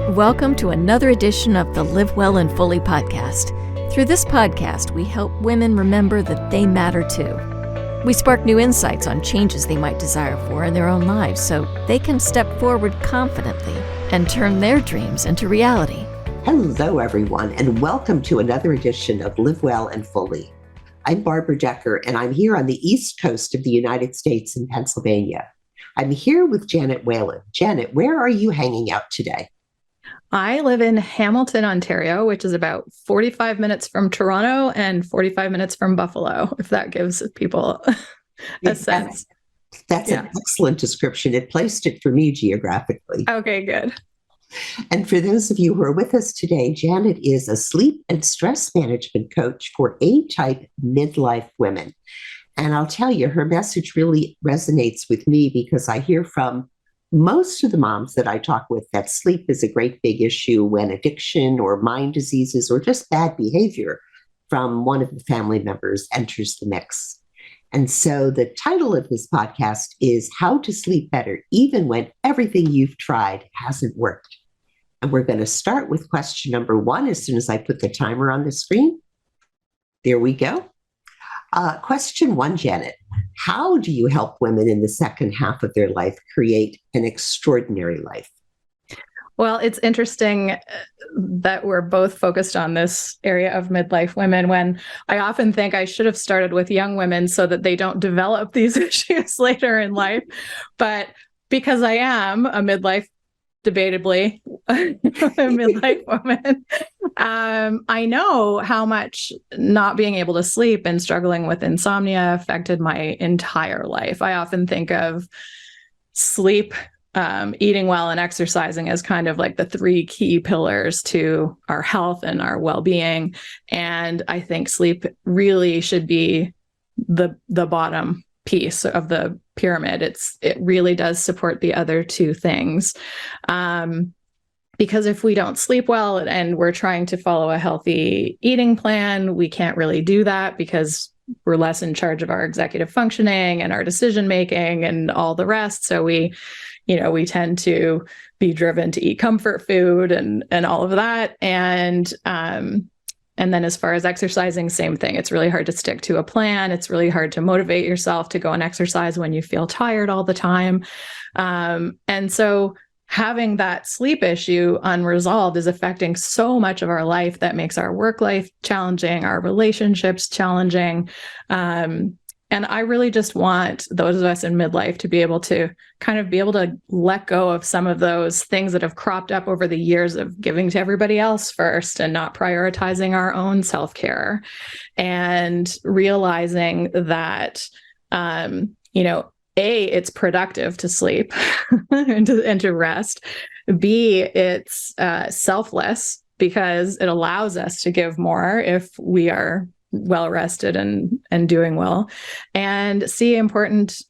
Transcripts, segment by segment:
Welcome to another edition of the Live Well and Fully podcast. Through this podcast, we help women remember that they matter too. We spark new insights on changes they might desire for in their own lives so they can step forward confidently and turn their dreams into reality. Hello, everyone, and welcome to another edition of Live Well and Fully. I'm Barbara Decker, and I'm here on the East Coast of the United States in Pennsylvania. I'm here with Janet Whalen. Janet, where are you hanging out today? I live in Hamilton, Ontario, which is about 45 minutes from Toronto and 45 minutes from Buffalo, if that gives people a sense. That's an excellent description. It placed it for me geographically. Okay, good. And for those of you who are with us today, Janet is a sleep and stress management coach for A-type midlife women. And I'll tell you, her message really resonates with me because I hear from most of the moms that I talk with that sleep is a great big issue when addiction or mind diseases or just bad behavior from one of the family members enters the mix. And so the title of this podcast is How to Sleep Better, Even When Everything You've Tried Hasn't Worked. And we're going to start with question number one as soon as I put the timer on the screen. There we go. Question one, Janet. How do you help women in the second half of their life create an extraordinary life? Well, it's interesting that we're both focused on this area of midlife women when I often think I should have started with young women so that they don't develop these issues later in life. But because I am a midlife, debatably, a midlife woman, I know how much not being able to sleep and struggling with insomnia affected my entire life. I often think of sleep, eating well, and exercising as kind of like the three key pillars to our health and our well-being. And I think sleep really should be the bottom piece of the pyramid. It really does support the other two things. Because if we don't sleep well and we're trying to follow a healthy eating plan, we can't really do that because we're less in charge of our executive functioning and our decision making and all the rest. So we tend to be driven to eat comfort food and all of that. And then as far as exercising, same thing. It's really hard to stick to a plan. It's really hard to motivate yourself to go and exercise when you feel tired all the time. And so having that sleep issue unresolved is affecting so much of our life that makes our work life challenging, our relationships challenging. And I really just want those of us in midlife to be able to let go of some of those things that have cropped up over the years of giving to everybody else first and not prioritizing our own self-care, and realizing that, A, it's productive to sleep and to rest. B, it's selfless because it allows us to give more if we are well rested and doing well. And C, important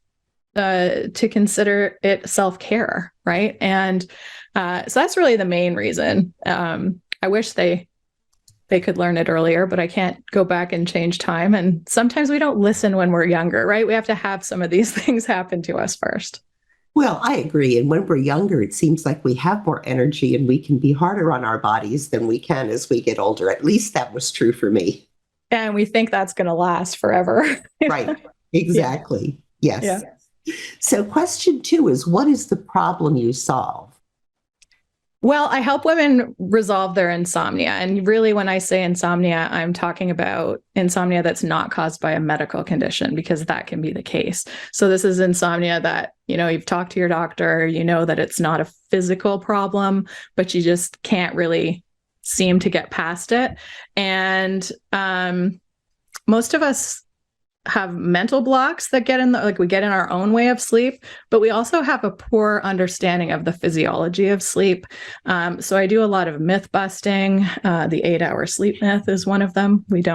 to consider it self-care, right? And so that's really the main reason. I wish they could learn it earlier, but I can't go back and change time. And sometimes we don't listen when we're younger, right? We have to have some of these things happen to us first. Well, I agree. And when we're younger, it seems like we have more energy and we can be harder on our bodies than we can as we get older. At least that was true for me. And we think that's going to last forever. Right. Exactly. Yeah. Yes. Yeah. So question two is, what is the problem you solve? Well, I help women resolve their insomnia. And really, when I say insomnia, I'm talking about insomnia that's not caused by a medical condition, because that can be the case. So this is insomnia that, you've talked to your doctor, that it's not a physical problem, but you just can't really seem to get past it. And most of us have mental blocks that get in we get in our own way of sleep, but we also have a poor understanding of the physiology of sleep. So I do a lot of myth busting. The 8-hour sleep myth is one of them. There's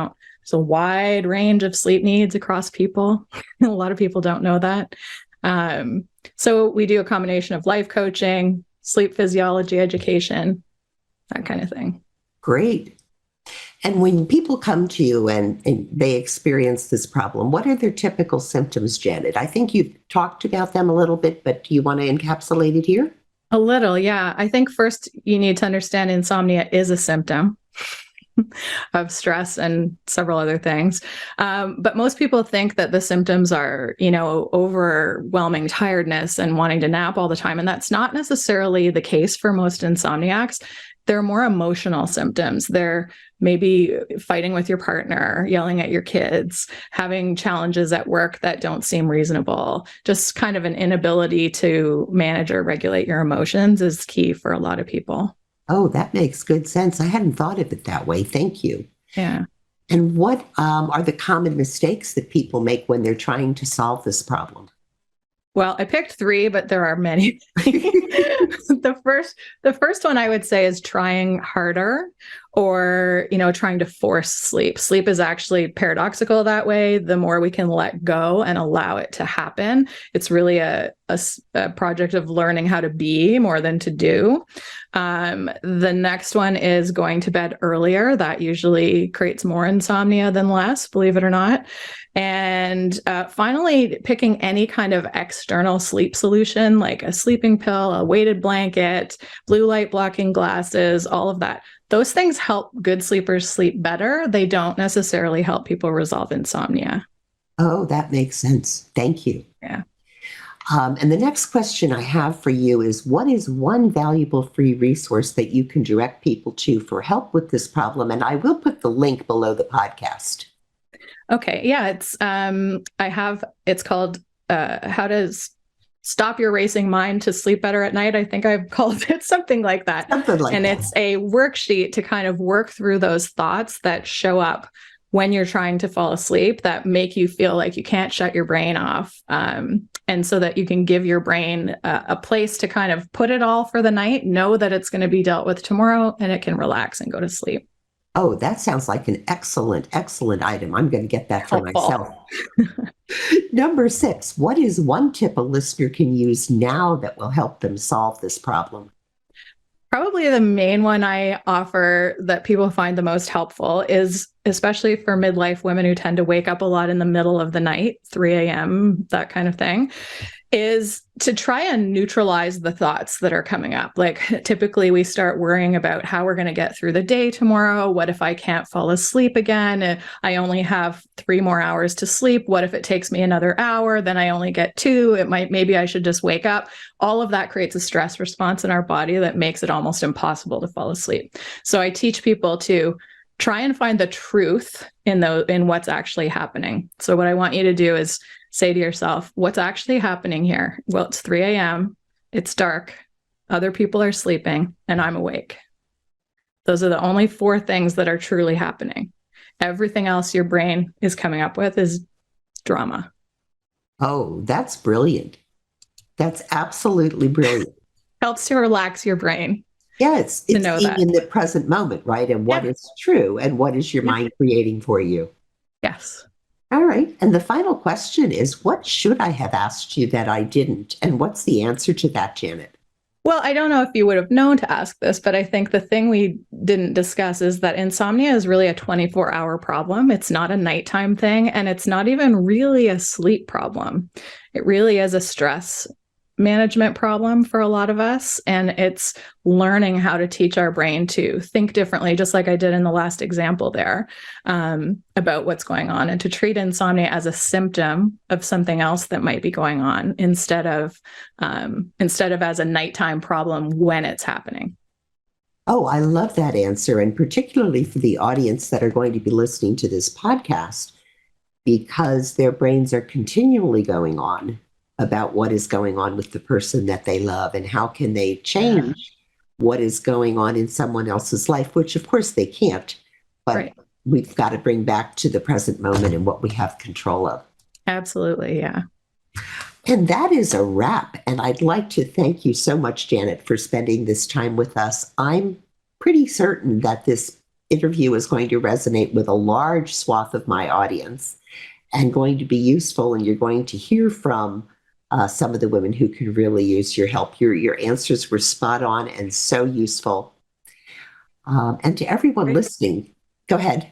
a wide range of sleep needs across people. A lot of people don't know that. So we do a combination of life coaching, sleep physiology education, that kind of thing. Great. And when people come to you and they experience this problem, what are their typical symptoms, Janet? I think you've talked about them a little bit, but do you want to encapsulate it here? A little, yeah. I think first you need to understand insomnia is a symptom of stress and several other things. But most people think that the symptoms are, overwhelming tiredness and wanting to nap all the time. And that's not necessarily the case for most insomniacs. They're more emotional symptoms. They're maybe fighting with your partner, yelling at your kids, having challenges at work that don't seem reasonable. Just kind of an inability to manage or regulate your emotions is key for a lot of people. Oh, that makes good sense. I hadn't thought of it that way. Thank you. Yeah. And what are the common mistakes that people make when they're trying to solve this problem? Well, I picked three, but there are many. The first one I would say is trying harder or, trying to force sleep. Sleep is actually paradoxical that way. The more we can let go and allow it to happen, it's really a project of learning how to be more than to do. The next one is going to bed earlier. That usually creates more insomnia than less, believe it or not. And finally, picking any kind of external sleep solution, like a sleeping pill, a weighted blanket, blue light blocking glasses, all of that. Those things help good sleepers sleep better. They don't necessarily help people resolve insomnia. Oh, that makes sense. Thank you. Yeah. And the next question I have for you is, what is one valuable free resource that you can direct people to for help with this problem? And I will put the link below the podcast. Okay. Yeah. It's called How to Stop Your Racing Mind to Sleep Better at Night. I think I've called it something like that. Something like and that. It's a worksheet to kind of work through those thoughts that show up when you're trying to fall asleep that make you feel like you can't shut your brain off. And so that you can give your brain a place to kind of put it all for the night, know that it's going to be dealt with tomorrow, and it can relax and go to sleep. Oh, that sounds like an excellent, excellent item. I'm going to get that for myself. Number 6, what is one tip a listener can use now that will help them solve this problem? Probably the main one I offer that people find the most helpful is, especially for midlife women who tend to wake up a lot in the middle of the night, 3 a.m., that kind of thing, is to try and neutralize the thoughts that are coming up. Like typically we start worrying about how we're going to get through the day tomorrow. What if I can't fall asleep again? I only have 3 more hours to sleep. What if it takes me another hour? Then I only get 2. Maybe I should just wake up. All of that creates a stress response in our body that makes it almost impossible to fall asleep. So I teach people to try and find the truth in what's actually happening. So what I want you to do is say to yourself, what's actually happening here? Well, it's 3 a.m. It's dark. Other people are sleeping and I'm awake. Those are the only 4 things that are truly happening. Everything else your brain is coming up with is drama. Oh, that's brilliant. That's absolutely brilliant. Helps to relax your brain. Yeah, it's being that. in the present moment, right? And what is true and what is your mind creating for you? Yes. All right. And the final question is, what should I have asked you that I didn't? And what's the answer to that, Janet? Well, I don't know if you would have known to ask this, but I think the thing we didn't discuss is that insomnia is really a 24-hour problem. It's not a nighttime thing, and it's not even really a sleep problem. It really is a stress management problem for a lot of us. And it's learning how to teach our brain to think differently, just like I did in the last example there, about what's going on, and to treat insomnia as a symptom of something else that might be going on instead of as a nighttime problem when it's happening. Oh, I love that answer. And particularly for the audience that are going to be listening to this podcast, because their brains are continually going on about what is going on with the person that they love and how can they change what is going on in someone else's life, which of course they can't, but we've got to bring back to the present moment and what we have control of. Absolutely. Yeah. And that is a wrap. And I'd like to thank you so much, Janet, for spending this time with us. I'm pretty certain that this interview is going to resonate with a large swath of my audience and going to be useful. And you're going to hear from some of the women who can really use your help. Your answers were spot on and so useful. And to everyone listening, go ahead.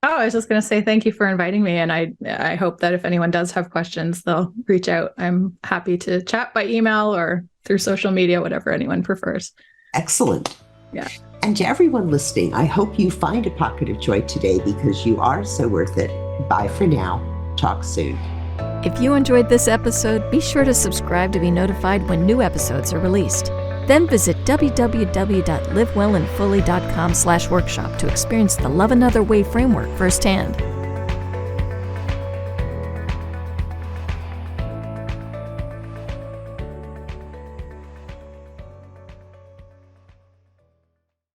Oh, I was just going to say thank you for inviting me. And I hope that if anyone does have questions, they'll reach out. I'm happy to chat by email or through social media, whatever anyone prefers. Excellent. Yeah. And to everyone listening, I hope you find a pocket of joy today because you are so worth it. Bye for now. Talk soon. If you enjoyed this episode, be sure to subscribe to be notified when new episodes are released. Then visit www.livewellandfully.com/workshop to experience the Love Another Way framework firsthand.